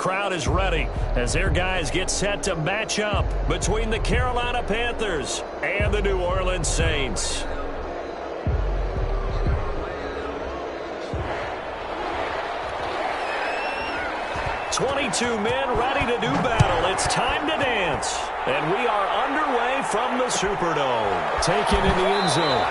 crowd is ready as their guys get set to match up between the Carolina Panthers and the New Orleans Saints. "22 men ready to do battle. It's time to dance." And we are underway from the Superdome. Taken in the end zone.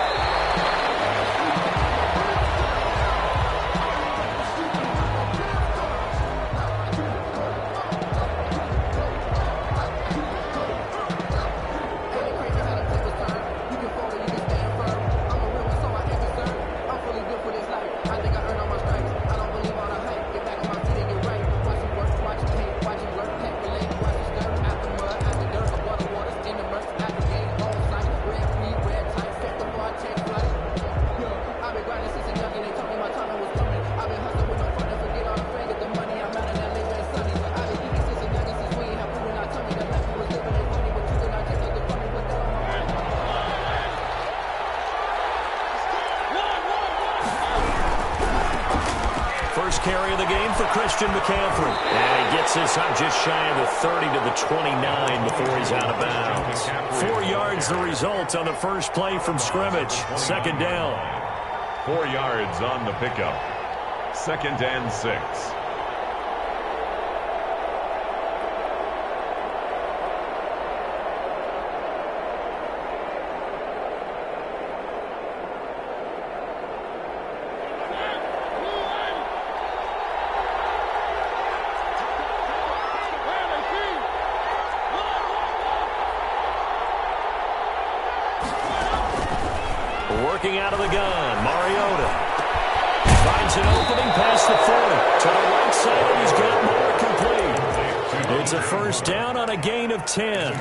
Carry of the game for Christian McCaffrey. And he gets this up just shy of the 30 to the 29 before he's out of bounds. 4 yards the result on the first play from scrimmage. Second down. 4 yards on the pickup. 2nd and 6. Working out of the gun, Mariota finds an opening past the 40 to the right side, and he's got more complete. It's a first down on a gain of 10.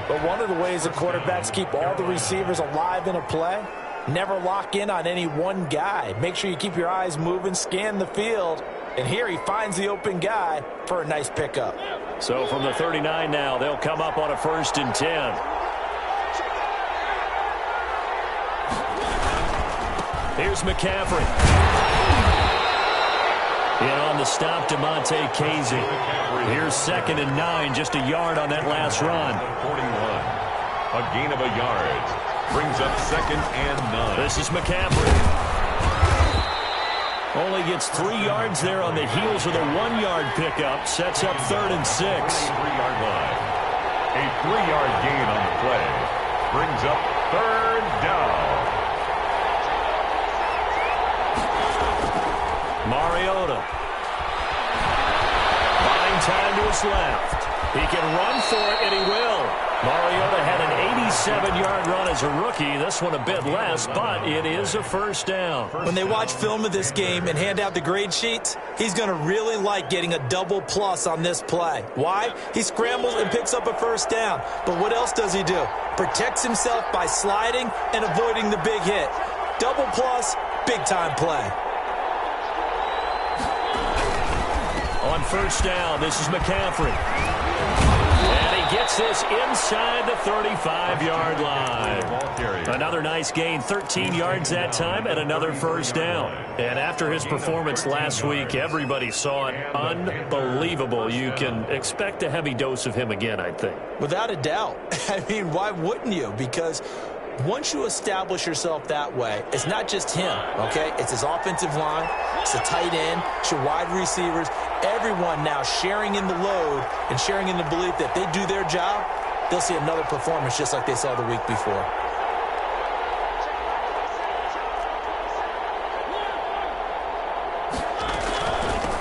But one of the ways the quarterbacks keep all the receivers alive in a play, never lock in on any one guy. Make sure you keep your eyes moving, scan the field, and here he finds the open guy for a nice pickup. So from the 39 now, they'll come up on a 1st and 10. Here's McCaffrey. In on the stop, DeMonte Casey. Here's 2nd and 9, just a yard on that last run. 41. A gain of a yard. Brings up 2nd and 9. This is McCaffrey. Only gets 3 yards there on the heels of the 1-yard pickup. Sets up 3rd and 6. 3-yard line. A 3-yard gain on the play. Brings up 3rd down. Mariota. Buying time to his left. He can run for it, and he will. Mariota had an 87-yard run as a rookie. This one a bit less, but it is a first down. When they watch film of this game and hand out the grade sheets, he's going to really like getting a double plus on this play. Why? He scrambles and picks up a first down. But what else does he do? Protects himself by sliding and avoiding the big hit. Double plus, big-time play. On first down, this is McCaffrey. And he gets this inside the 35-yard line. Another nice gain, 13 yards that time, and another first down. And after his performance last week, everybody saw it. Unbelievable. You can expect a heavy dose of him again, I think. Without a doubt. I mean, why wouldn't you? Because once you establish yourself that way, it's not just him, okay? It's his offensive line, it's the tight end, it's your wide receivers, everyone now sharing in the load and sharing in the belief that they do their job, they'll see another performance just like they saw the week before.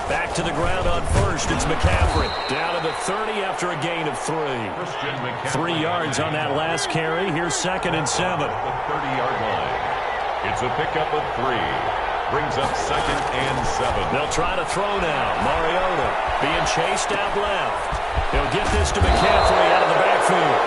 Back to the ground on first. It's McCaffrey. Down to the 30 after a gain of 3. 3 yards on that last carry. Here's 2nd and 7. The 30-yard line. It's a pickup of 3. Brings up 2nd and 7. They'll try to throw now. Mariota being chased out left. They'll get this to McCaffrey out of the backfield.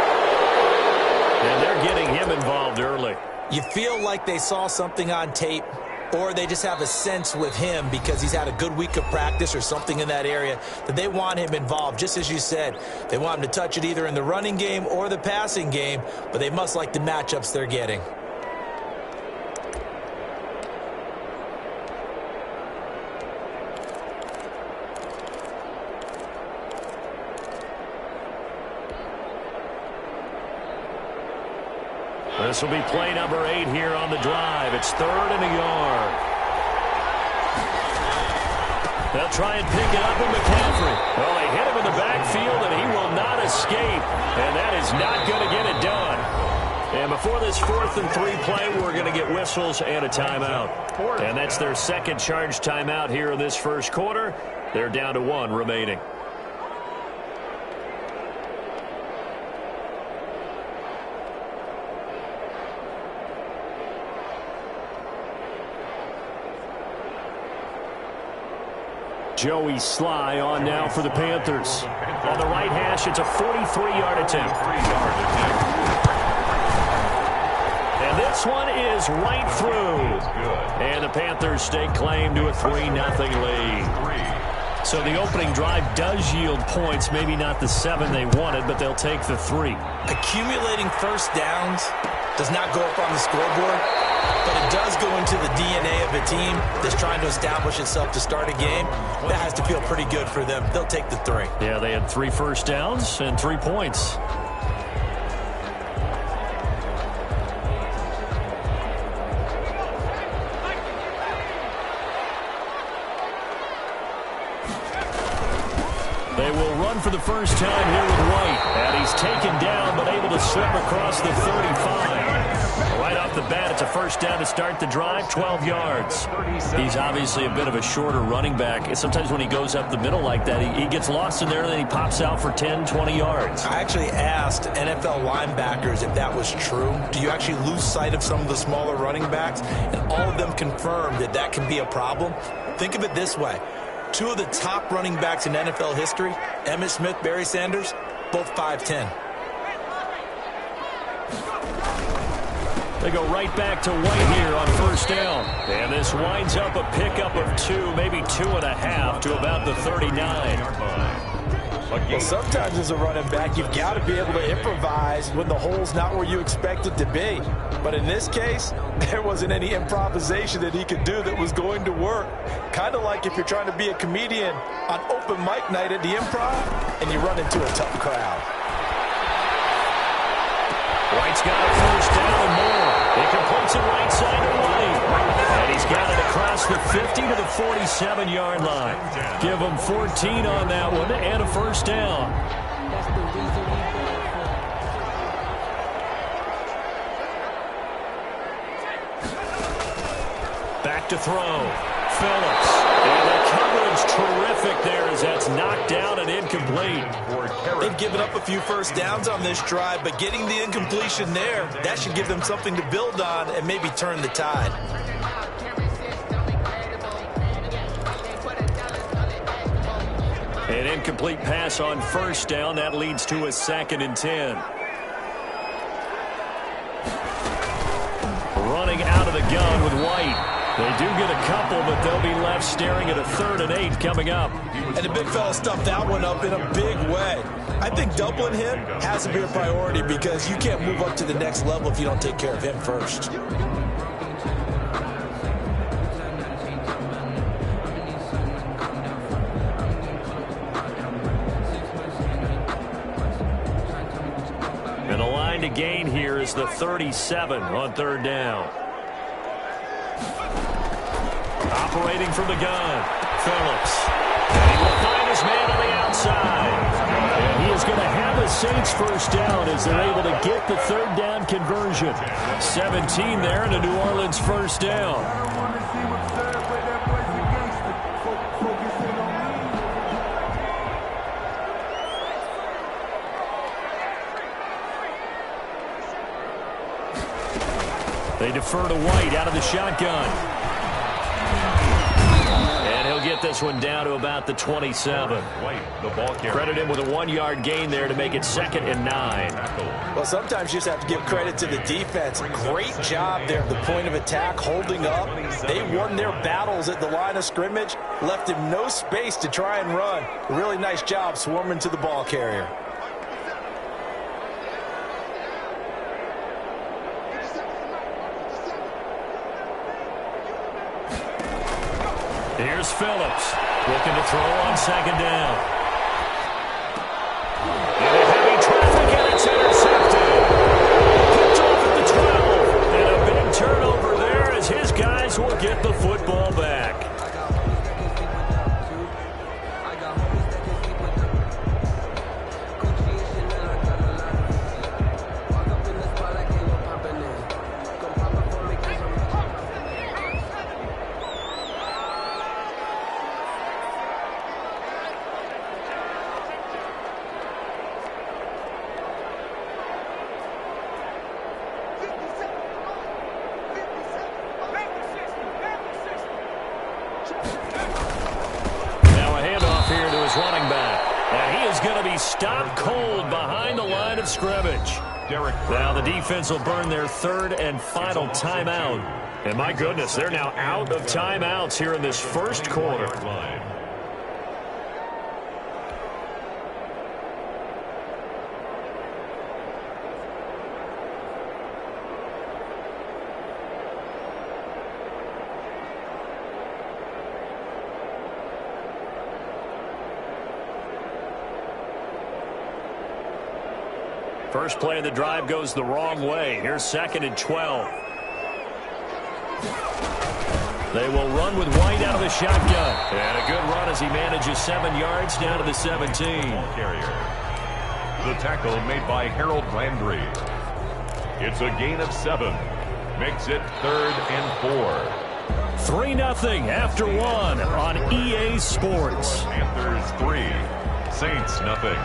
And they're getting him involved early. You feel like they saw something on tape, or they just have a sense with him because he's had a good week of practice or something in that area that they want him involved. Just as you said, they want him to touch it either in the running game or the passing game, but they must like the matchups they're getting. This will be play number 8 here on the drive. It's 3rd and a yard. They'll try and pick it up with McCaffrey. Well, they hit him in the backfield, and he will not escape. And that is not going to get it done. And before this 4th and 3 play, we're going to get whistles and a timeout. And that's their second charge timeout here in this first quarter. They're down to 1 remaining. Joey Sly on now for the Panthers. On the right hash, it's a 43-yard attempt. And this one is right through. And the Panthers stake claim to a 3-0 lead. So the opening drive does yield points, maybe not the 7 they wanted, but they'll take the 3. Accumulating first downs does not go up on the scoreboard, but it does go into the DNA of a team that's trying to establish itself to start a game. That has to feel pretty good for them. They'll take the 3. Yeah, they had 3 first downs and 3 points. They will run for the first time here with White. And he's taken down, but able to slip across the 35. Right off the bat, it's a first down to start the drive, 12 yards. He's obviously a bit of a shorter running back. Sometimes when he goes up the middle like that, he gets lost in there, and then he pops out for 10, 20 yards. I actually asked NFL linebackers if that was true. Do you actually lose sight of some of the smaller running backs? And all of them confirmed that that can be a problem. Think of it this way. 2 of the top running backs in NFL history, Emmitt Smith, Barry Sanders, both 5'10". They go right back to White here on first down. And this winds up a pickup of 2, maybe 2.5 to about the 39. Well, sometimes as a running back, you've got to be able to improvise when the hole's not where you expect it to be. But in this case, there wasn't any improvisation that he could do that was going to work. Kind of like if you're trying to be a comedian on open mic night at the Improv and you run into a tough crowd. White's got a first down and more. He completes it right side to White. And he's got it across the 50 to the 47-yard line. Give him 14 on that one and a first down. Back to throw. Phillips. And the coverage terrific there as that's knocked down and incomplete. They've given up a few first downs on this drive, but getting the incompletion there, that should give them something to build on and maybe turn the tide. An incomplete pass on first down. That leads to a 2nd and 10. Running out of the gun with White. They do get a couple, but they'll be left staring at a 3rd and 8 coming up. And the big fella stuffed that one up in a big way. I think doubling him has to be a priority because you can't move up to the next level if you don't take care of him first. And the line to gain here is the 37 on 3rd down. Operating from the gun, Phillips. And he will find his man on the outside. And he is going to have a Saints first down as they're able to get the 3rd down conversion. 17 there and a New Orleans first down. They defer to White out of the shotgun. Get this one down to about the 27. Credit him with a 1-yard gain there to make it 2nd and 9. Well, sometimes you just have to give credit to the defense. Great job there at the point of attack, holding up. They won their battles at the line of scrimmage, left him no space to try and run. Really nice job swarming to the ball carrier. Here's Phillips, looking to throw on 2nd down. Into heavy traffic, and it's intercepted. Picked off at the 12. He's stopped cold behind the line of scrimmage. Now the defense will burn their third and final timeout. And my goodness, they're now out of timeouts here in this first quarter. First play of the drive goes the wrong way. Here's 2nd and 12. They will run with White out of the shotgun. And a good run as he manages 7 yards down to the 17. The tackle made by Harold Landry. It's a gain of 7. Makes it 3rd and 4. 3-0 after 1 on EA Sports. Panthers 3. Saints nothing.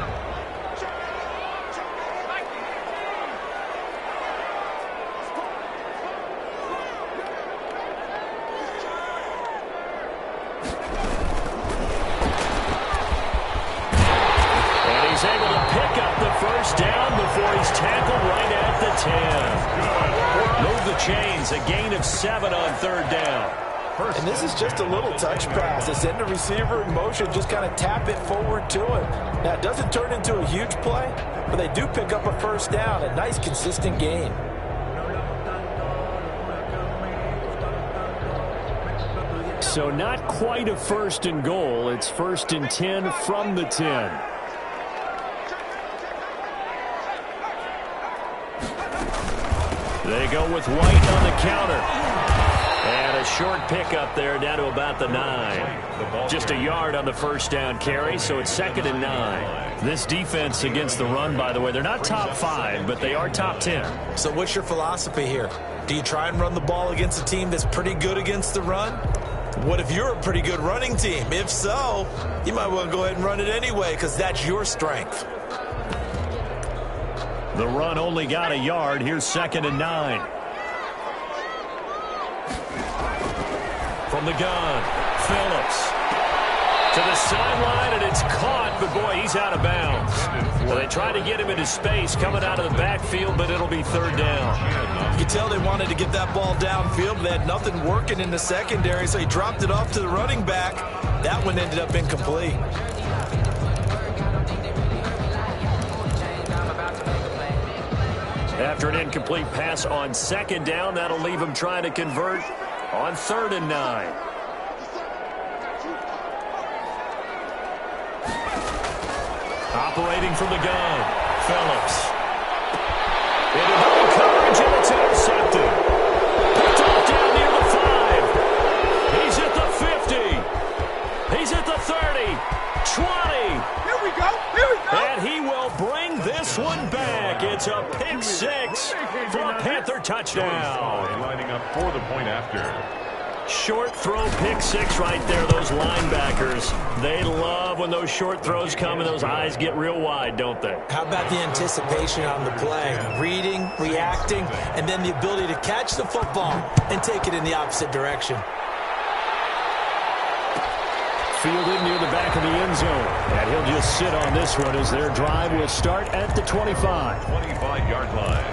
Chains, a gain of 7 on 3rd down. And this is just a little touch pass. They send the receiver in motion, just kind of tap it forward to him. Now, it doesn't turn into a huge play, but they do pick up a 1st down, a nice, consistent gain. So not quite a 1st and goal. It's 1st and 10 from the 10. They go with White on the counter. And a short pickup there down to about the 9. Just a yard on the 1st down carry, so it's 2nd and 9. This defense against the run, by the way, they're not top 5, but they are top 10. So what's your philosophy here? Do you try and run the ball against a team that's pretty good against the run? What if you're a pretty good running team? If so, you might well go ahead and run it anyway because that's your strength. The run only got a yard. Here's 2nd and 9. From the gun, Phillips to the sideline, and it's caught, but boy, he's out of bounds. Well, they tried to get him into space coming out of the backfield, but it'll be 3rd down. You can tell they wanted to get that ball downfield, but they had nothing working in the secondary, so he dropped it off to the running back. That one ended up incomplete. After an incomplete pass on 2nd down, that'll leave him trying to convert on 3rd and 9. Operating from the gun, Phillips. Into double coverage, and it's intercepted. Picked off down near the 5. He's at the 50. He's at the 30. 20. Here we go. And he will bring this one back. It's a pick 6 for a Panther touchdown. Lining up for the point after. Short throw pick 6 right there. Those linebackers, they love when those short throws come and those eyes get real wide, don't they? How about the anticipation on the play? Reading, reacting, and then the ability to catch the football and take it in the opposite direction. Fielded near the back of the end zone. And he'll just sit on this one as their drive will start at the 25. 25-yard line.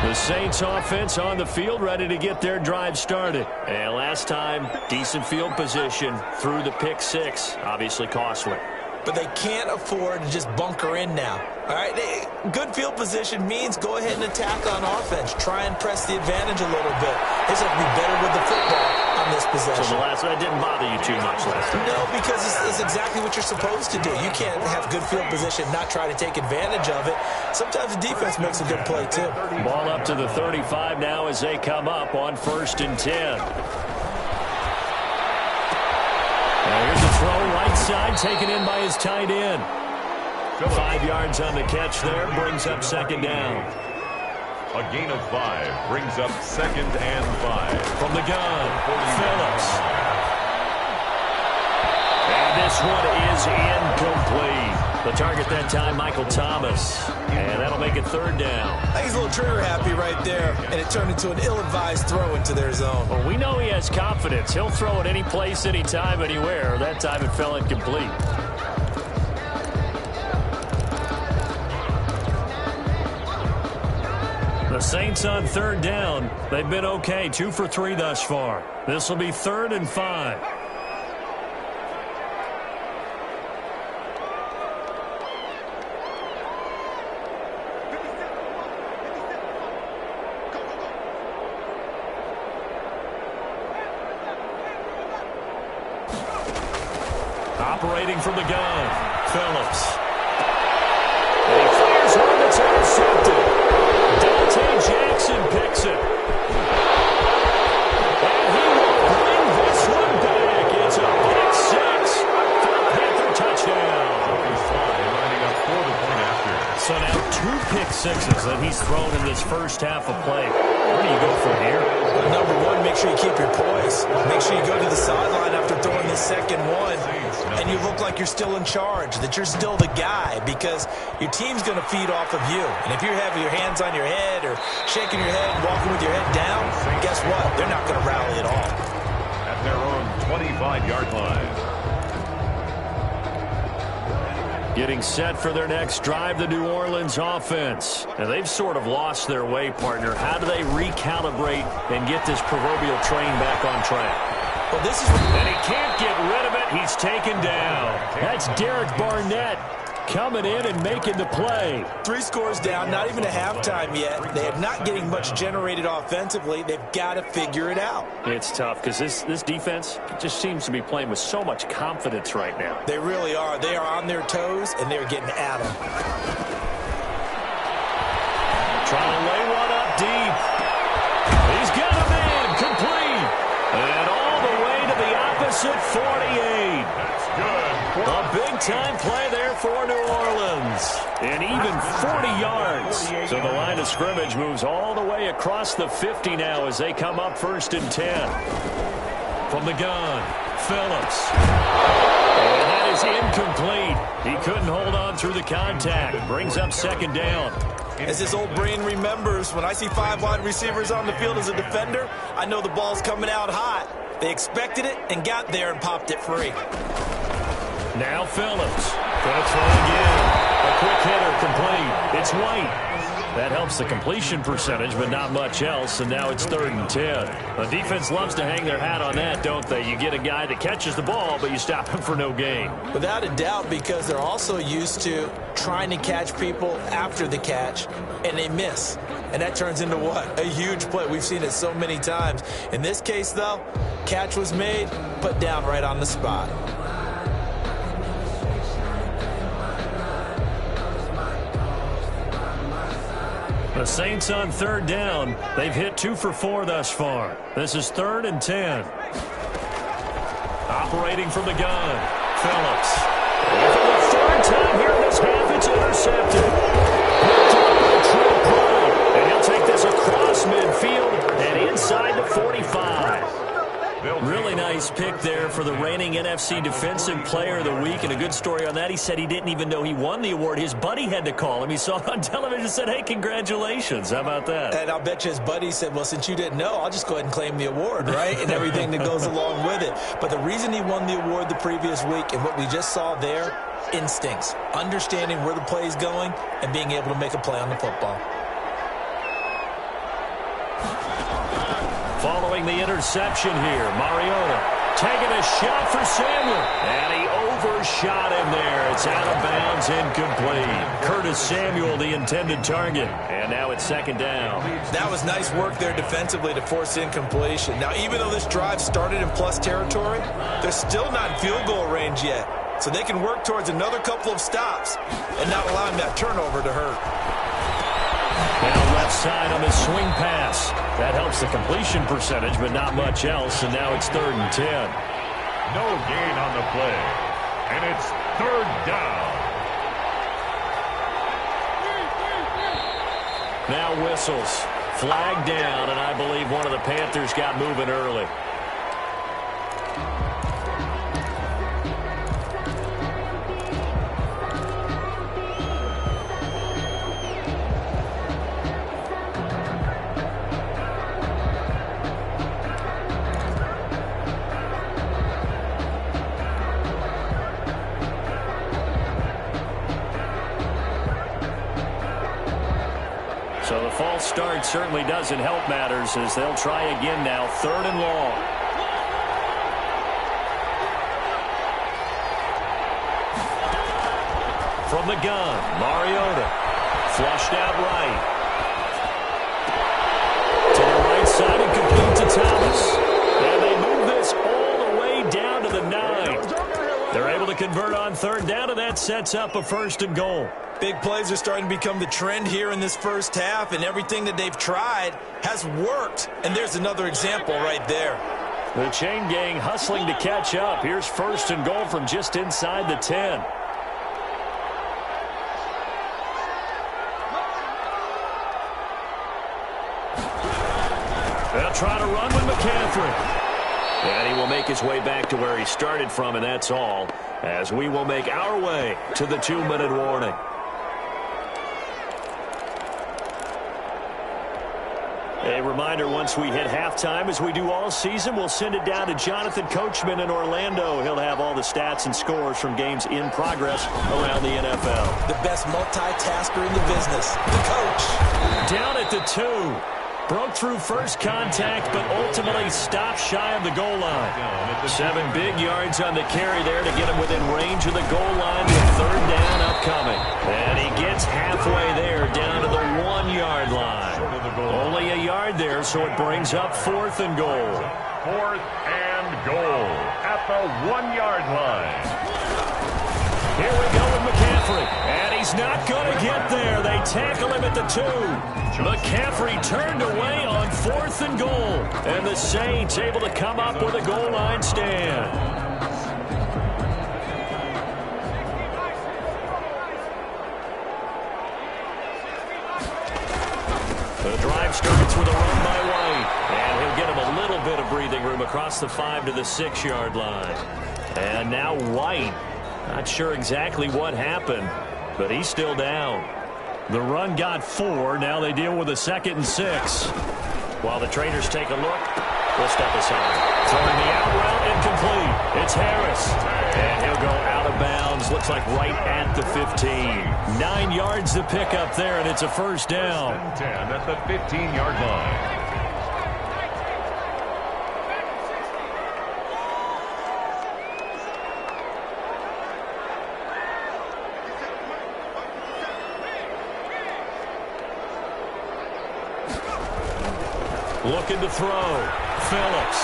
The Saints offense on the field, ready to get their drive started. And last time, decent field position through the pick 6. Obviously costly. But they can't afford to just bunker in now. All right, good field position means go ahead and attack on offense. Try and press the advantage a little bit. They just have to be better with the football on this possession. So the last one didn't bother you too much last time. No, because it's exactly what you're supposed to do. You can't have good field position, not try to take advantage of it. Sometimes the defense makes a good play, too. Ball up to the 35 now as they come up on 1st and 10. Now here's a throw right side taken in by his tight end. 5 yards on the catch there, brings up 2nd down. A gain of 5 brings up 2nd and 5. From the gun, Phillips. And this one is incomplete. The target that time, Michael Thomas. And that'll make it third down. I think he's a little trigger happy right there, and it turned into an ill-advised throw into their zone. Well, we know he has confidence. He'll throw it any place, anytime, anywhere. That time it fell incomplete. The Saints on third down. They've been okay, 2 for 3 thus far. This will be 3rd and 5. Operating from the gun, Phillips. And he fires one that's intercepted. Dante Jackson picks it. And he will bring this one back. It's a pick six for a Panther touchdown. Lining up for the point after. So now 2 pick sixes that he's thrown in this first half of play. Where do you go from here? Well, number one, make sure you keep your poise. Make sure you go to the sideline after throwing the second one, and you look like you're still in charge, that you're still the guy, because your team's going to feed off of you. And if you're having your hands on your head or shaking your head and walking with your head down, guess what? They're not going to rally at all. At their own 25-yard line. Getting set for their next drive, the New Orleans offense. And they've sort of lost their way, partner. How do they recalibrate and get this proverbial train back on track? Well, this is... And he can't get rid of it. He's taken down. That's Derek Barnett coming in and making the play. 3 scores down, not even a halftime yet. They are not getting much generated offensively. They've got to figure it out. It's tough because this defense just seems to be playing with so much confidence right now. They really are. They are on their toes, and they're getting at them. Trying to lay one up deep. He's got a man complete. And all the way to the opposite 48. That's good. A big-time play there for New Orleans. And even 40 yards. So the line of scrimmage moves all the way across the 50 now as they come up 1st and 10. From the gun, Phillips. And that is incomplete. He couldn't hold on through the contact. Brings up 2nd down. As his old brain remembers, when I see 5 wide receivers on the field as a defender, I know the ball's coming out hot. They expected it and got there and popped it free. Now Phillips. Gonna throw again. A quick hitter complete. It's White. That helps the completion percentage, but not much else, and now it's 3rd and 10. The defense loves to hang their hat on that, don't they? You get a guy that catches the ball, but you stop him for no gain. Without a doubt, because they're also used to trying to catch people after the catch, and they miss. And that turns into what? A huge play. We've seen it so many times. In this case, though, catch was made, put down right on the spot. The Saints on 3rd down. They've hit 2 for 4 thus far. This is 3rd and 10. Operating from the gun, Phillips. And for the 3rd time here in this half, it's intercepted. Picked up by Trent Brown. And he'll take this across midfield and inside the 45. Really nice pick there for the reigning NFC Defensive Player of the Week. And a good story on that. He said he didn't even know he won the award. His buddy had to call him. He saw it on television and said, hey, congratulations. How about that? And I'll bet you his buddy said, well, since you didn't know, I'll just go ahead and claim the award, right? And everything that goes along with it. But the reason he won the award the previous week and what we just saw there, instincts, understanding where the play is going and being able to make a play on the football. Following the interception here, Mariota taking a shot for Samuel. And he overshot him there. It's out of bounds, incomplete. Curtis Samuel, the intended target. And now it's 2nd down. That was nice work there defensively to force incompletion. Now, even though this drive started in plus territory, they're still not in field goal range yet. So they can work towards another couple of stops and not allowing that turnover to hurt. Now left side on the swing pass. That helps the completion percentage, but not much else. And now it's 3rd and 10. No gain on the play. And it's 3rd down. Now whistles. Flag down, and I believe one of the Panthers got moving early. false start certainly doesn't help matters as they'll try again now, 3rd and long. From the gun, Mariota. Flushed out right. To the right side and complete to Thomas. And they move this all the way down to the 9. They're able to convert on 3rd down, and that sets up a 1st and goal. Big plays are starting to become the trend here in this first half, and everything that they've tried has worked. And there's another example right there. The chain gang hustling to catch up. Here's 1st and goal from just inside the 10. They'll try to run with McCaffrey. And he will make his way back to where he started from, and that's all, as we will make our way to the 2-minute warning. A reminder, once we hit halftime, as we do all season, we'll send it down to Jonathan Coachman in Orlando. He'll have all the stats and scores from games in progress around the NFL. The best multitasker in the business, the coach. Down at the 2. Broke through first contact, but ultimately stopped shy of the goal line. 7 big yards on the carry there to get him within range of the goal line with 3rd down upcoming. And he gets halfway there, down to the 1-yard line. Only a yard there, so it brings up 4th and goal. 4th and goal at the 1-yard line. Here we go with McCaffrey. And he's not going to get there. They tackle him at the 2. McCaffrey turned away on 4th and goal. And the Saints able to come up with a goal line stand. The drive starts with a run by White. And he'll get him a little bit of breathing room across the 5 to the 6-yard line. And now White. Not sure exactly what happened, but he's still down. The run got 4. Now they deal with a 2nd and 6. While the traders take a look, we'll step aside. Throwing the out route incomplete. It's Harris. And he'll go out of bounds. Looks like right at the 15. 9 yards to pick up there, and it's a 1st down. 10 at the 15-yard line. Looking to throw. Phillips.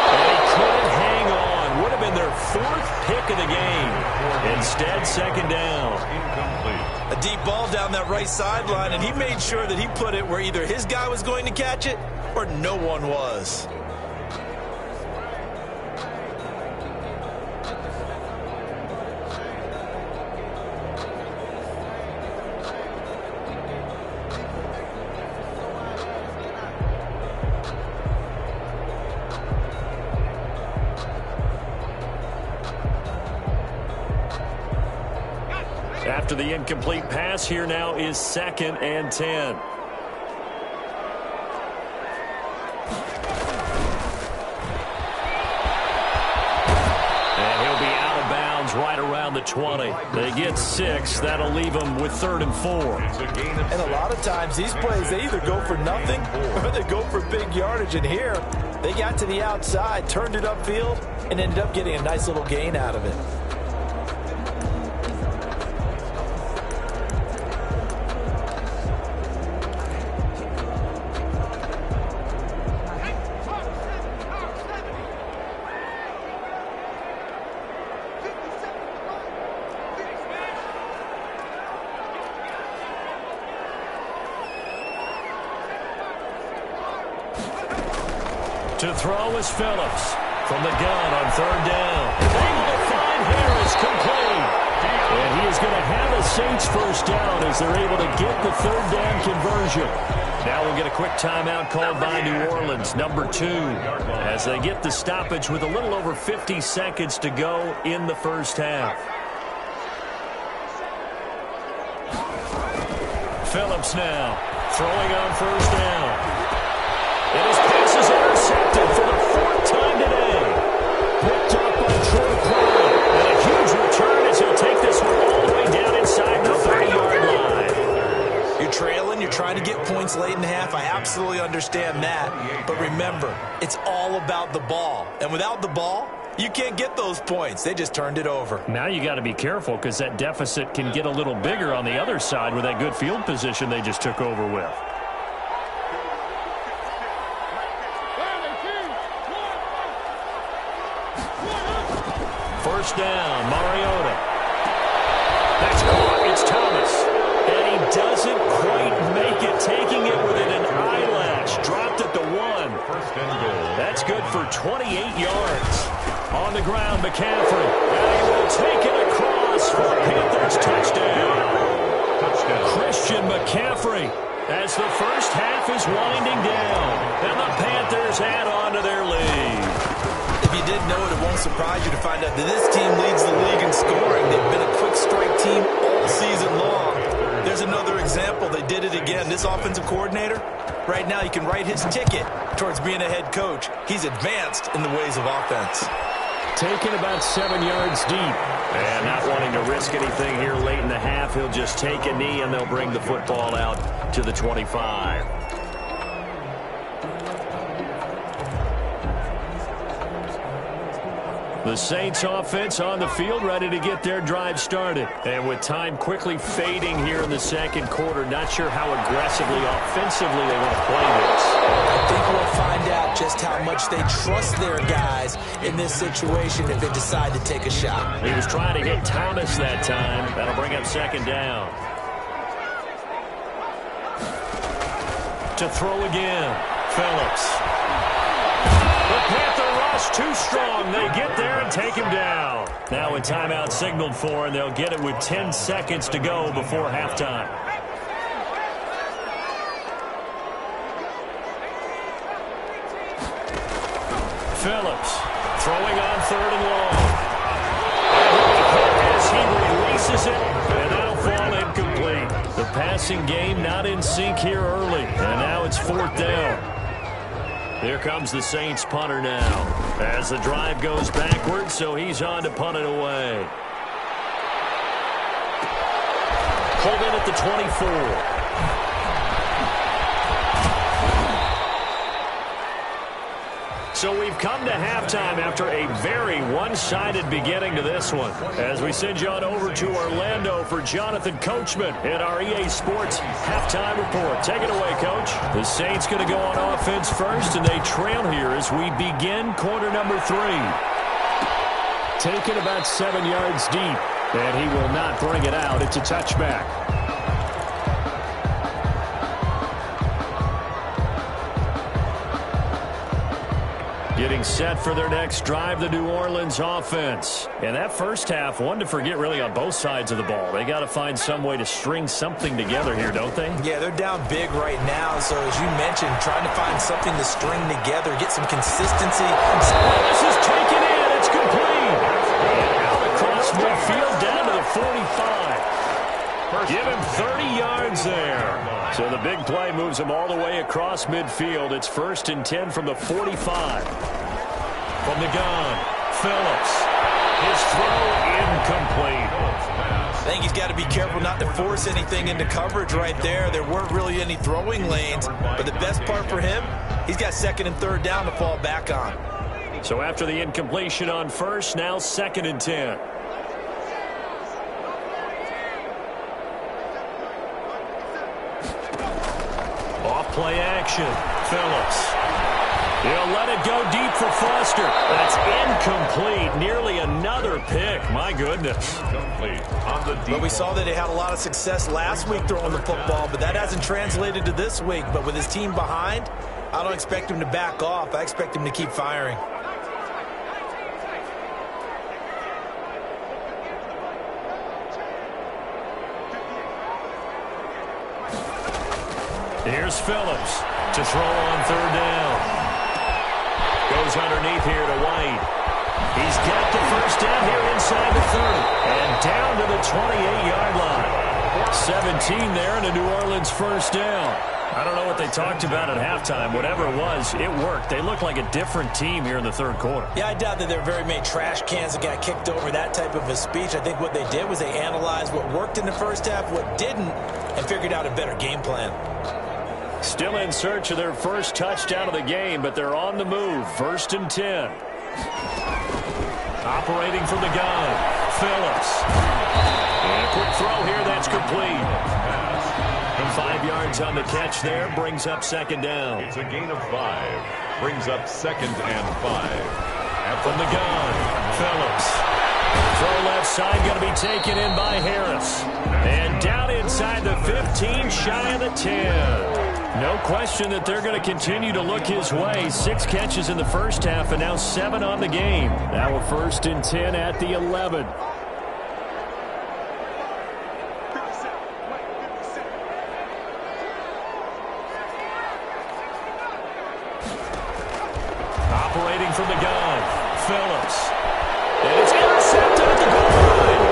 And he couldn't hang on. Would have been their 4th pick of the game. Instead, 2nd down. Incomplete. A deep ball down that right sideline, and he made sure that he put it where either his guy was going to catch it or no one was. After the incomplete pass, here now is 2nd and 10. And he'll be out of bounds right around the 20. They get 6. That'll leave them with 3rd and 4. And a lot of times these plays, they either go for nothing or they go for big yardage. And here, they got to the outside, turned it upfield, and ended up getting a nice little gain out of it. To throw is Phillips from the gun on 3rd down. Able to find Harris complete. And he is going to have a Saints 1st down as they're able to get the 3rd down conversion. Now we'll get a quick timeout called by New Orleans, number 2, as they get the stoppage with a little over 50 seconds to go in the first half. Phillips now throwing on 1st down. And his pass is intercepted for the 4th time today. Picked up by Troy Clyde. And a huge return as he'll take this one all the way down inside the 30-yard line. trying to get points late in the half. I absolutely understand that. But remember, it's all about the ball. And without the ball, you can't get those points. They just turned it over. Now you got to be careful because that deficit can get a little bigger on the other side with that good field position they just took over with. First down, Mariota. That's caught. It's Thomas. And he doesn't quite make it, taking it within an eyelash. Dropped at the 1. First and goal. That's good for 28 yards. On the ground, McCaffrey. And he will take it across for a Panthers touchdown. Christian McCaffrey, as the first half is winding down. And the Panthers add on to their lead. If you didn't know it, it won't surprise you to find out that this team leads the league in scoring. They've been a quick strike team all season long. There's another example. They did it again. This offensive coordinator, right now you can write his ticket towards being a head coach. He's advanced in the ways of offense. Taken about 7 yards deep. And not wanting to risk anything here late in the half, he'll just take a knee and they'll bring the football out to the 25. The Saints offense on the field, ready to get their drive started. And with time quickly fading here in the second quarter, not sure how aggressively, offensively they want to play this. I think we'll find out just how much they trust their guys in this situation if they decide to take a shot. He was trying to hit Thomas that time. That'll bring up second down. To throw again, Phillips. The Panther rush too strong. They get there and take him down. Now a timeout signaled for, and they'll get it with 10 seconds to go before halftime. Phillips throwing on 3rd and long. As he releases it, and that'll fall incomplete. The passing game not in sync here early, and now it's 4th down. Here comes the Saints punter now as the drive goes backwards, so he's on to punt it away. Holding at the 24. So we've come to halftime after a very one-sided beginning to this one. As we send you on over to Orlando for Jonathan Coachman in our EA Sports Halftime Report. Take it away, Coach. The Saints going to go on offense first, and they trail here as we begin quarter number 3. Taken about 7 yards deep, and he will not bring it out. It's a touchback. Getting set for their next drive, the New Orleans offense. And that first half, one to forget really on both sides of the ball. They got to find some way to string something together here, don't they? Yeah, they're down big right now. So as you mentioned, trying to find something to string together, get some consistency. This is taken in. It's complete. And out across midfield down to the 45. Give him 30 yards there. So the big play moves him all the way across midfield. It's 1st and 10 from the 45. From the gun, Phillips. His throw incomplete. I think he's got to be careful not to force anything into coverage right there. There weren't really any throwing lanes. But the best part for him, he's got 2nd and 3rd down to fall back on. So after the incompletion on 1st, now 2nd and 10. Play action. Phillips. He'll let it go deep for Foster. That's incomplete. Nearly another pick. My goodness. But we saw that he had a lot of success last week throwing the football, but that hasn't translated to this week. But with his team behind, I don't expect him to back off. I expect him to keep firing. Here's Phillips to throw on 3rd down. Goes underneath here to White. He's got the first down here inside the 30. And down to the 28-yard line. 17 there and a New Orleans first down. I don't know what they talked about at halftime. Whatever it was, it worked. They look like a different team here in the third quarter. Yeah, I doubt that there are very many trash cans that got kicked over, that type of a speech. I think what they did was they analyzed what worked in the first half, what didn't, and figured out a better game plan. Still in search of their first touchdown of the game, but they're on the move. 1st and 10. Operating from the gun, Phillips. And a quick throw here, that's complete. 5 yards on the catch there, brings up 2nd down. It's a gain of 5, brings up 2nd and 5. From the gun, Phillips. Throw left side, going to be taken in by Harris. And down inside the 15, shy of the 10. No question that they're going to continue to look his way. 6 catches in the first half and now 7 on the game. Now we're 1st and 10 at the 11. Operating from the gun, Phillips. And it's intercepted at the goal line.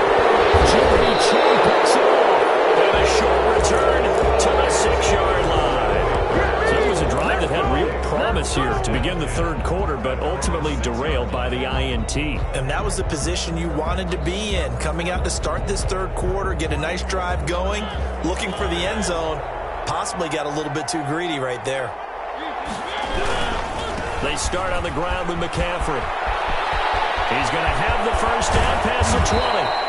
Jimmy Chin picks it off. And a short return to the 6-yard line. So it was a drive that had real promise here to begin the third quarter, but ultimately derailed by the INT. And that was the position you wanted to be in. Coming out to start this third quarter, get a nice drive going, looking for the end zone. Possibly got a little bit too greedy right there. They start on the ground with McCaffrey. He's going to have the first down past the 20.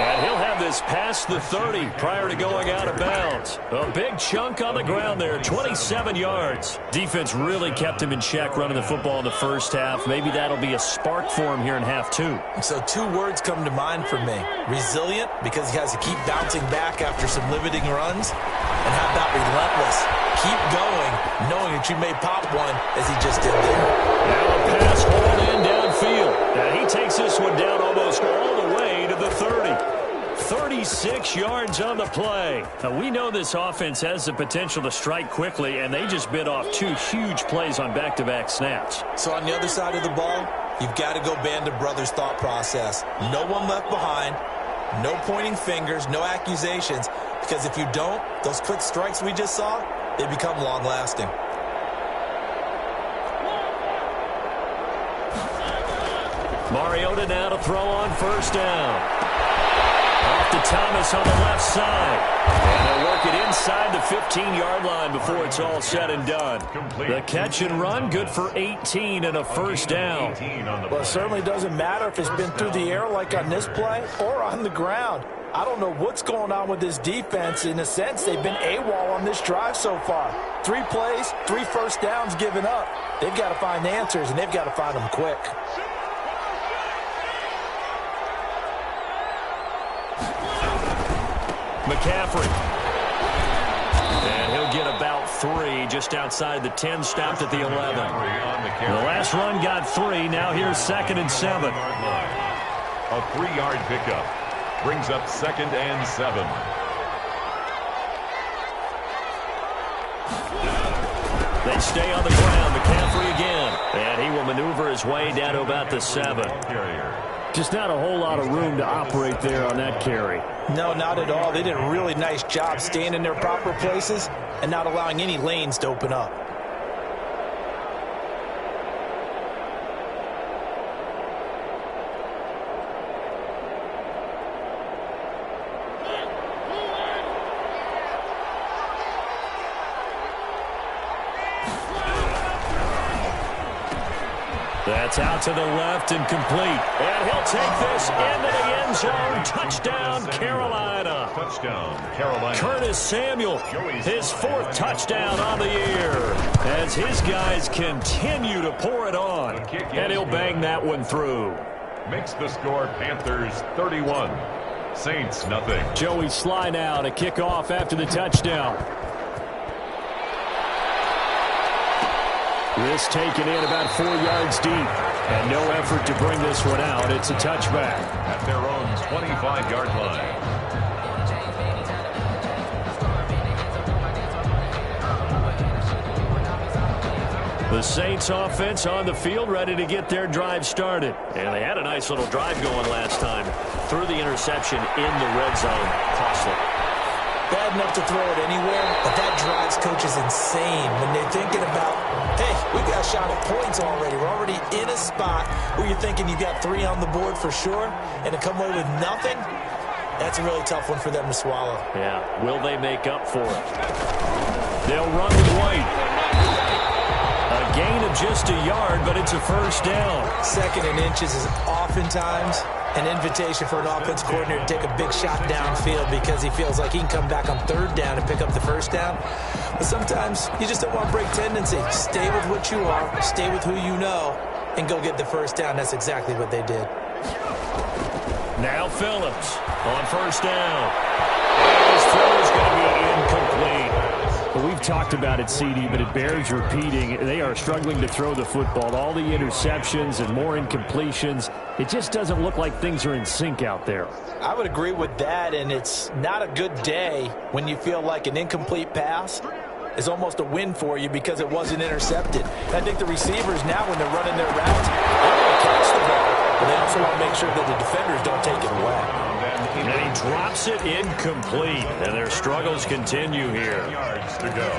And he'll have this past the 30 prior to going out of bounds. A big chunk on the ground there, 27 yards. Defense really kept him in check running the football in the first half. Maybe that'll be a spark for him here in half 2. So 2 words come to mind for me. Resilient, because he has to keep bouncing back after some limiting runs. And how about relentless? Keep going, knowing that you may pop one as he just did there. Now a pass hauled in downfield. And he takes this one down almost all the way to the 30. 36 yards on the play. Now, we know this offense has the potential to strike quickly, and they just bit off 2 huge plays on back-to-back snaps. So on the other side of the ball, you've got to go Band of Brothers thought process. No one left behind, no pointing fingers, no accusations, because if you don't, those quick strikes we just saw, they become long-lasting. Mariota now to throw on first down. Off to Thomas on the left side. And they'll work it inside the 15-yard line before it's all said and done. The catch and run, good for 18 and a first down. Well, it certainly doesn't matter if it's been through the air like on this play or on the ground. I don't know what's going on with this defense. In a sense, they've been AWOL on this drive so far. 3 plays, 3 first downs given up. They've got to find answers, and they've got to find them quick. McCaffrey. And he'll get about 3 just outside the 10, stopped at the 11. The last run got 3. Now here's 2nd and 7. A 3-yard pickup brings up 2nd and 7. They stay on the ground. McCaffrey again. And he will maneuver his way down to about the 7. Just not a whole lot of room to operate there on that carry. No, not at all. They did a really nice job staying in their proper places and not allowing any lanes to open up. That's out to the left and complete. And he'll take this into the end zone. Touchdown, Carolina. Touchdown, Carolina. Curtis Samuel, his 4th touchdown on the year. As his guys continue to pour it on. And he'll bang that one through. Makes the score Panthers 31. Saints nothing. Joey Sly now to kick off after the touchdown. This taken in about 4 yards deep. And no effort to bring this one out. It's a touchback. At their own 25-yard line. The Saints offense on the field ready to get their drive started. And they had a nice little drive going last time. Threw the interception in the red zone. Costly. bad enough to throw it anywhere, but that drives coaches insane when they're thinking about, hey, we got a shot at points already. We're already in a spot where you're thinking you got 3 on the board for sure, and to come away with nothing, that's a really tough one for them to swallow. Yeah, will they make up for it? They'll run with White. A gain of just a yard, but it's a first down. 2nd and inches is oftentimes an invitation for an offense coordinator to take a big shot downfield because he feels like he can come back on 3rd down and pick up the first down. But sometimes you just don't want to break tendency. Stay with what you are, stay with who you know, and go get the first down. That's exactly what they did. Now Phillips on first down. And his throw is going to be incomplete. Well, we've talked about it, CD, but it bears repeating. They are struggling to throw the football. All the interceptions and more incompletions. It just doesn't look like things are in sync out there. I would agree with that, and it's not a good day when you feel like an incomplete pass is almost a win for you because it wasn't intercepted. And I think the receivers now, when they're running their routes, they want to catch the ball, but they also want to make sure that the defenders don't take it away. And he drops it incomplete, and their struggles continue here. Yards to go.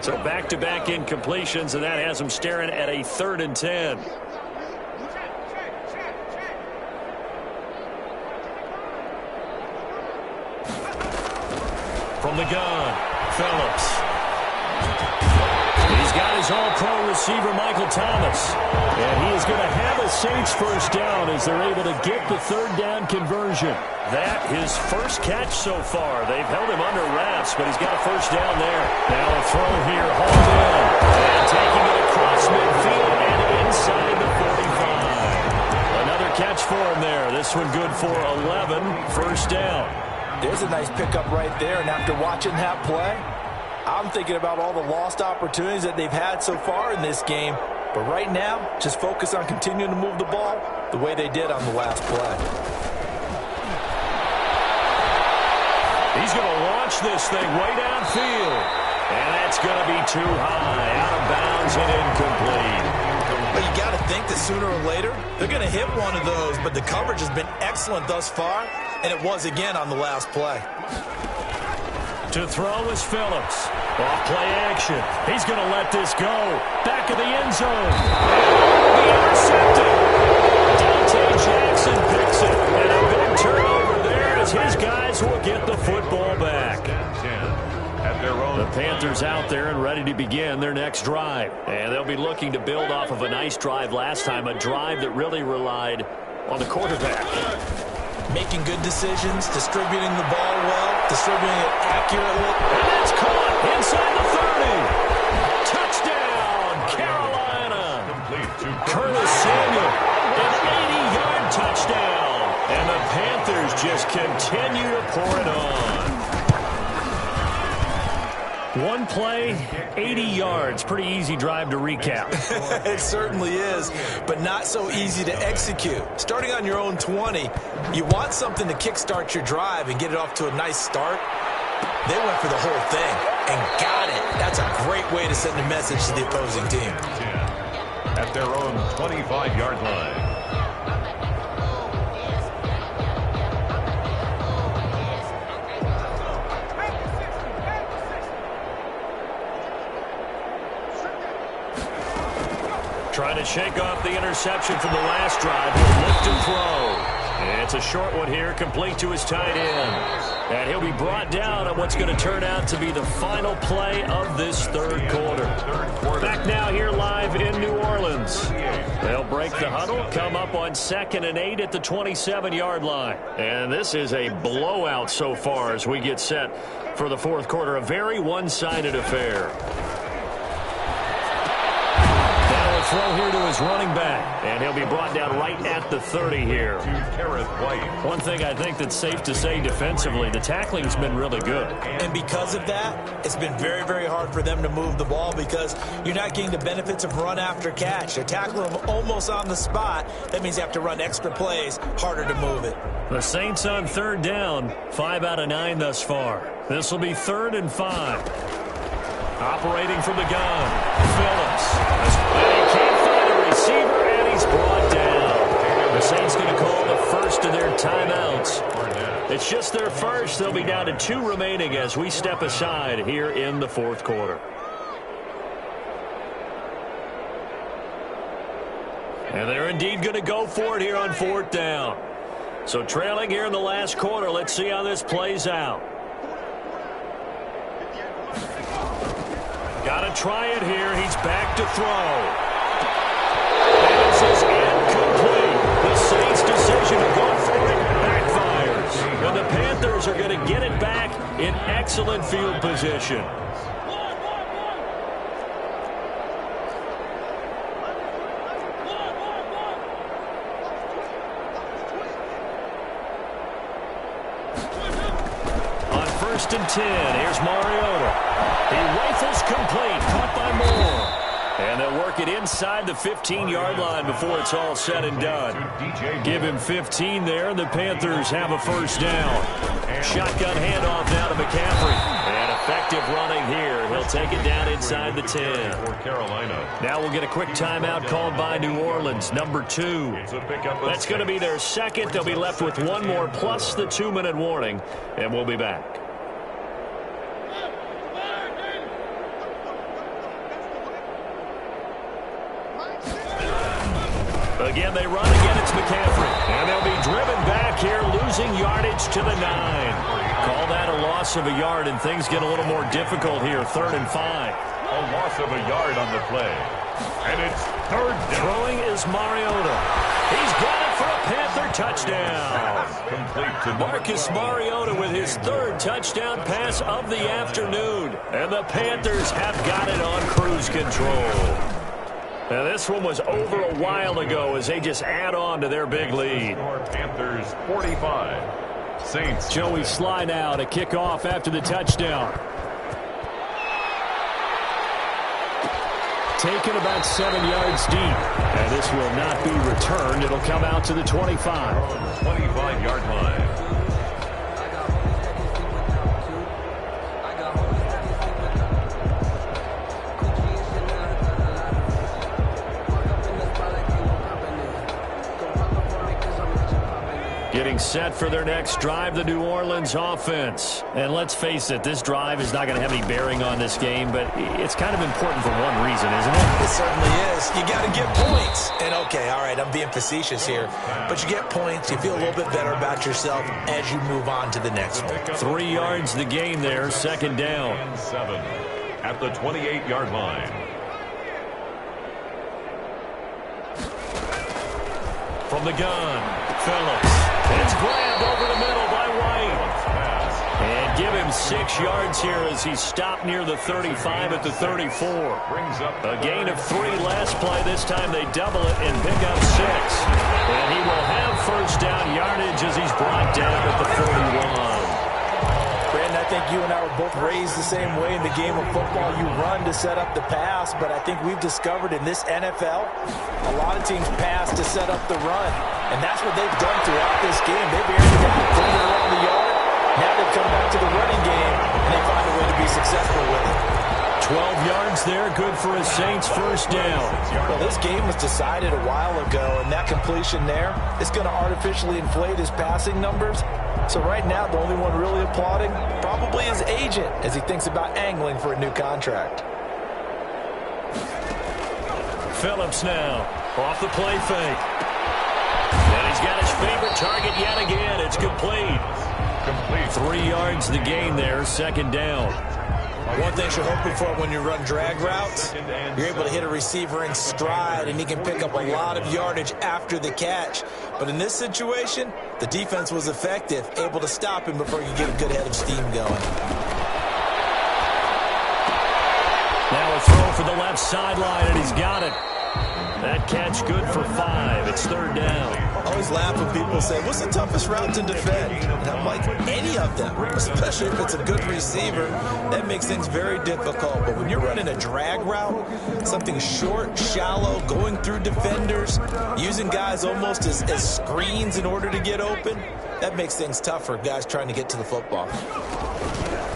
So back-to-back incompletions, and that has them staring at a 3rd and 10. From the gun, Phillips. He's got his all-pro receiver, Michael Thomas. And he is going to have a Saints first down as they're able to get the 3rd down conversion. That his first catch so far. They've held him under wraps, but he's got a first down there. Now a throw here, hauled in. And taking it across midfield and inside the 45. Another catch for him there. This one good for 11. First down. There's a nice pickup right there, and after watching that play, I'm thinking about all the lost opportunities that they've had so far in this game. But right now, just focus on continuing to move the ball the way they did on the last play. He's going to launch this thing way downfield. And that's going to be too high, out of bounds and incomplete. But you got to think that sooner or later, they're going to hit one of those. But the coverage has been excellent thus far, and it was again on the last play. To throw is Phillips. Off play action. He's going to let this go. Back of the end zone. He intercepted. Dante Jackson picks it. And a big turnover there as his guys will get the football back. The Panthers out there and ready to begin their next drive. And they'll be looking to build off of a nice drive last time, a drive that really relied on the quarterback. Making good decisions, distributing the ball well, distributing it accurately. And that's caught inside the 30. Touchdown, Carolina. Curtis Samuel, an 80-yard touchdown. And the Panthers just continue to pour it on. One play, 80 yards. Pretty easy drive to recap. It certainly is, but not so easy to execute. Starting on your own 20, you want something to kickstart your drive and get it off to a nice start. They went for the whole thing and got it. That's a great way to send a message to the opposing team. At their own 25-yard line. Trying to shake off the interception from the last drive. He'll lift and throw. And it's a short one here, complete to his tight end. And he'll be brought down on what's going to turn out to be the final play of this third quarter. Back now here live in New Orleans. They'll break the huddle, come up on 2nd and 8 at the 27-yard line. And this is a blowout so far as we get set for the fourth quarter. A very one-sided affair. Throw here to his running back, and he'll be brought down right at the 30 here. One thing I think that's safe to say defensively, the tackling's been really good. And because of that, it's been very, very hard for them to move the ball because you're not getting the benefits of run after catch. They're tackling them almost on the spot. That means you have to run extra plays, harder to move it. The Saints on 3rd down, 5 out of 9 thus far. This will be 3rd and 5. Operating from the gun, Phillips. And he can't he's brought down. The Saints going to call the first of their timeouts. It's just their first. They'll be down to 2 remaining as we step aside here in the fourth quarter. And they're indeed going to go for it here on 4th down. So trailing here in the last quarter. Let's see how this plays out. Got to try it here. He's back to throw. This is incomplete. The Saints' decision to go for it backfires. And the Panthers are going to get it back in excellent field position. On 1st and 10, here's Mariota. He rifles complete, caught by Moore. And they'll work it inside the 15-yard line before it's all said and done. Give him 15 there, and the Panthers have a first down. Shotgun handoff now to McCaffrey. And effective running here. He'll take it down inside the 10. Now we'll get a quick timeout called by New Orleans, number 2. That's going to be their second. They'll be left with one more plus the 2-minute warning, and we'll be back. Again, they run again. It's McCaffrey. And they'll be driven back here, losing yardage to the 9. Call that a loss of a yard, and things get a little more difficult here. 3rd and 5. A loss of a yard on the play. And it's 3rd down. Throwing is Mariota. He's got it for a Panther touchdown. Complete to Marcus Mariota with his 3rd touchdown pass of the afternoon. And the Panthers have got it on cruise control. Now, this one was over a while ago as they just add on to their big lead. Panthers 45. Saints. Joey Sly now to kick off after the touchdown. Taken about 7 yards deep. And this will not be returned. It'll come out to the 25. 25-yard line. Getting set for their next drive, the New Orleans offense. And let's face it, this drive is not going to have any bearing on this game, but it's kind of important for one reason, isn't it? It certainly is. You got to get points. And, okay, all right, I'm being facetious here. But you get points, you feel a little bit better about yourself as you move on to the next one. 3 yards the gain there, 2nd down. And 7 at the 28-yard line. From the gun, Phillips. It's grabbed over the middle by White. And give him 6 yards here as he's stopped near the 35 at the 34. A gain of 3 last play. This time they double it and pick up 6. And he will have first down yardage as he's brought down at the 41. Brandon, I think you and I were both raised the same way in the game of football. You run to set up the pass, but I think we've discovered in this NFL, a lot of teams pass to set up the run. And that's what they've done throughout this game. They've aired it down, thrown it around the yard. Now they've come back to the running game, and they find a way to be successful with it. 12 yards there, good for a Saints first down. Well, this game was decided a while ago, and that completion there is going to artificially inflate his passing numbers. So right now, the only one really applauding probably his agent as he thinks about angling for a new contract. Phillips now off the play fake. And he's got his favorite target yet again. It's complete. 3 yards the gain there, 2nd down. One thing you're hoping for when you run drag routes, you're able to hit a receiver in stride, and he can pick up a lot of yardage after the catch. But in this situation, the defense was effective, able to stop him before you get a good head of steam going. Now a throw for the left sideline, and he's got it. That catch good for 5. It's 3rd down. I always laugh when people say, what's the toughest route to defend? And I'm like, any of them, especially if it's a good receiver. That makes things very difficult. But when you're running a drag route, something short, shallow, going through defenders, using guys almost as screens in order to get open, that makes things tough for guys trying to get to the football.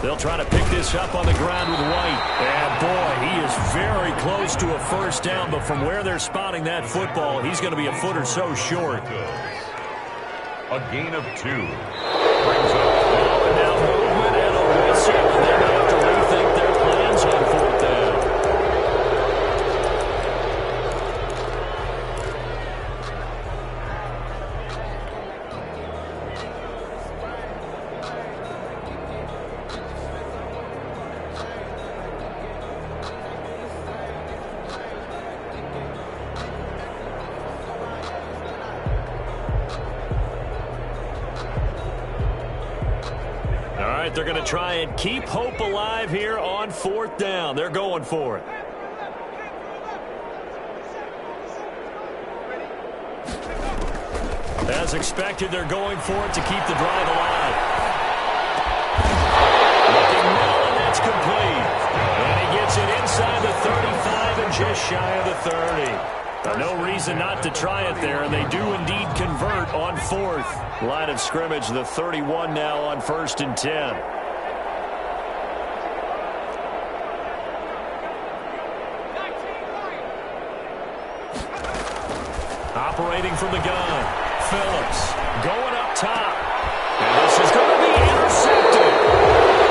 They'll try to pick this up on the ground with White. And, boy, he is very close to a first down, but from where they're spotting that football, he's going to be a foot or so short. A gain of 2. Brings up and now movement and a whistle. They're going to have to rethink their plans on fourth down. They're going to try and keep hope alive here on fourth down. They're going for it. As expected, they're going for it to keep the drive alive. Looking now, and that's complete. And he gets it inside the 35 and just shy of the 30. No reason not to try it there, and they do indeed convert on fourth. Line of scrimmage, the 31 now on 1st and 10. Operating from the gun, Phillips going up top. And this is going to be intercepted.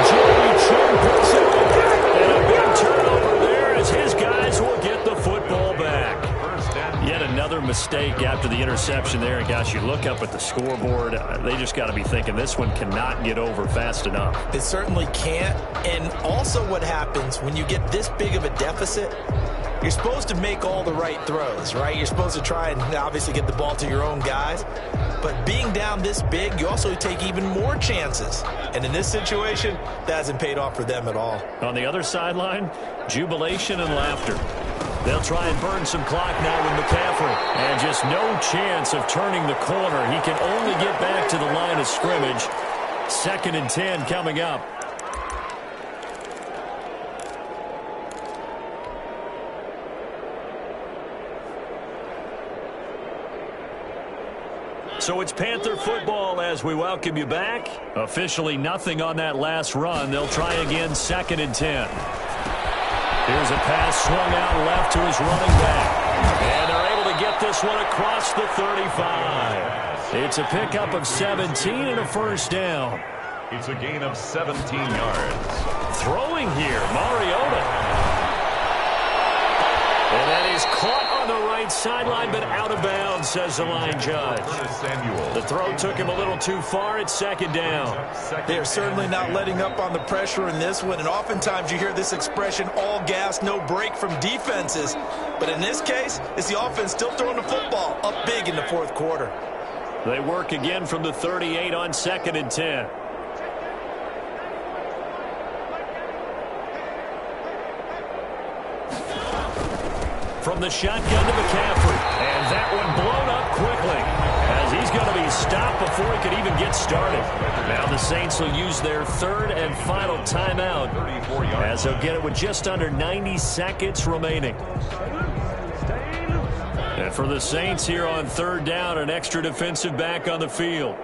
Jerry Chin puts it back. And a big turnover there as his guys will get the football back. Yet another mistake after the interception there. And gosh, you look up at the scoreboard, they just got to be thinking this one cannot get over fast enough. It certainly can't. And also what happens when you get this big of a deficit, you're supposed to make all the right throws, right? You're supposed to try and obviously get the ball to your own guys. But being down this big, you also take even more chances. And in this situation, that hasn't paid off for them at all. On the other sideline, jubilation and laughter. They'll try and burn some clock now with McCaffrey. And just no chance of turning the corner. He can only get back to the line of scrimmage. 2nd and 10 coming up. So it's Panther football as we welcome you back. Officially nothing on that last run. They'll try again 2nd and 10. Here's a pass swung out left to his running back. And they're able to get this one across the 35. It's a pickup of 17 and a first down. It's a gain of 17 yards. Throwing here, Mariota. And that is caught on the right sideline, but out of bounds, says the line judge. The throw took him a little too far. It's 2nd down. They are certainly not letting up on the pressure in this one, and oftentimes you hear this expression, all gas, no break from defenses. But in this case, it's the offense still throwing the football up big in the 4th quarter. They work again from the 38 on 2nd and 10. From the shotgun to McCaffrey. And that one blown up quickly as he's going to be stopped before he could even get started. Now the Saints will use their 3rd and final timeout as they'll get it with just under 90 seconds remaining. And for the Saints here on 3rd down, an extra defensive back on the field.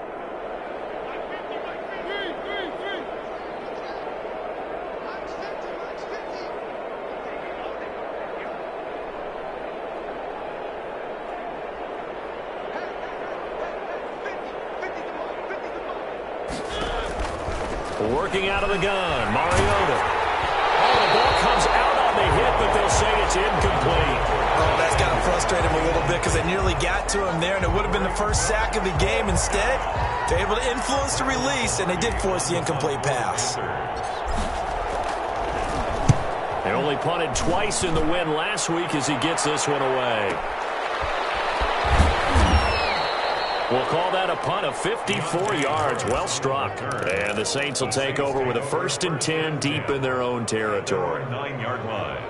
Working out of the gun, Mariota. Oh, the ball comes out on the hit, but they'll say it's incomplete. Oh, that's got to frustrate him a little bit because they nearly got to him there, and it would have been the first sack of the game. Instead, they're able to influence the release, and they did force the incomplete pass. They only punted twice in the win last week as he gets this one away. We'll call that a punt of 54 yards. Well struck. And the Saints will take over with a 1st and 10 deep in their own territory. 9-yard line.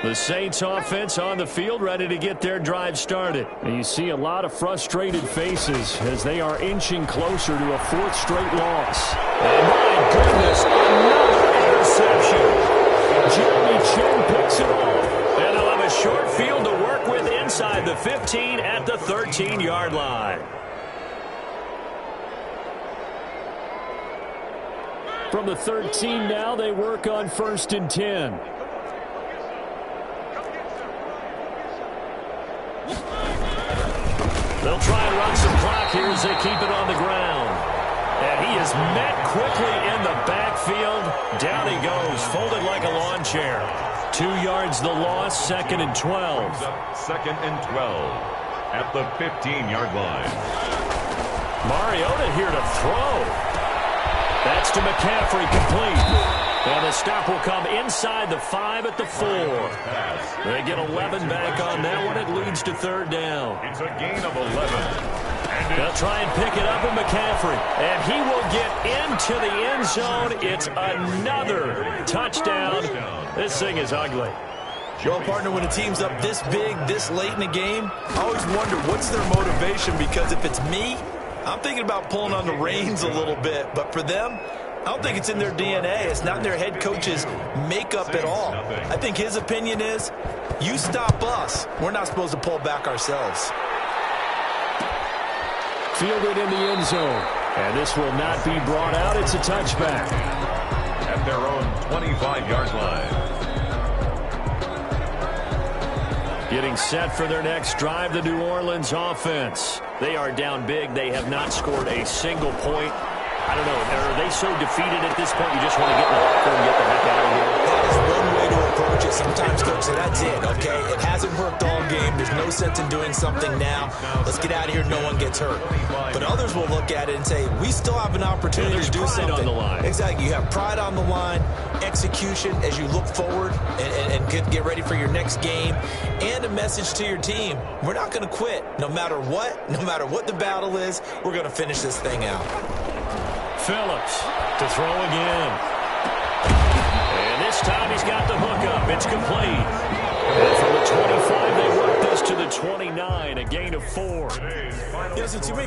The Saints offense on the field, ready to get their drive started. And you see a lot of frustrated faces as they are inching closer to a 4th straight loss. Oh, my goodness, another interception. Jeremy Chin picks it off. And they'll have a short field to work with inside the 15 at the 13-yard line. From the 13 now, they work on 1st and 10. They'll try and run some clock here as they keep it on the ground. And he is met quickly in the backfield. Down he goes, folded like a lawn chair. 2 yards the loss, 2nd and 12. 2nd and 12 at the 15-yard line. Mariota here to throw. That's to McCaffrey, complete. And the stop will come inside the 5 at the 4. They get 11 back on that one. It leads to 3rd down. It's a gain of 11. They'll try and pick it up with McCaffrey. And he will get into the end zone. It's another touchdown. This thing is ugly. Well, partner, when a team's up this big, this late in the game, I always wonder what's their motivation, because if it's me, I'm thinking about pulling on the reins a little bit. But for them, I don't think it's in their DNA. It's not in their head coach's makeup at all. I think his opinion is, you stop us, we're not supposed to pull back ourselves. Fielded in the end zone. And this will not be brought out. It's a touchback. At their own 25-yard line. Getting set for their next drive, the New Orleans offense. They are down big. They have not scored a single point. I don't know. Are they so defeated at this point you just want to get in the locker and get the heck out of here? That is one way to approach it. Sometimes coach say, that's it, okay? It hasn't worked all game. There's no sense in doing something now. Let's get out of here. No one gets hurt. But others will look at it and say, we still have an opportunity to do something. On the line. Exactly. You have pride on the line, execution as you look forward and get ready for your next game, and a message to your team. We're not going to quit no matter what the battle is. We're going to finish this thing out. Phillips to throw again. And this time he's got the hook up. It's complete. And from the 25, they work this to the 29, a gain of 4. Listen, too many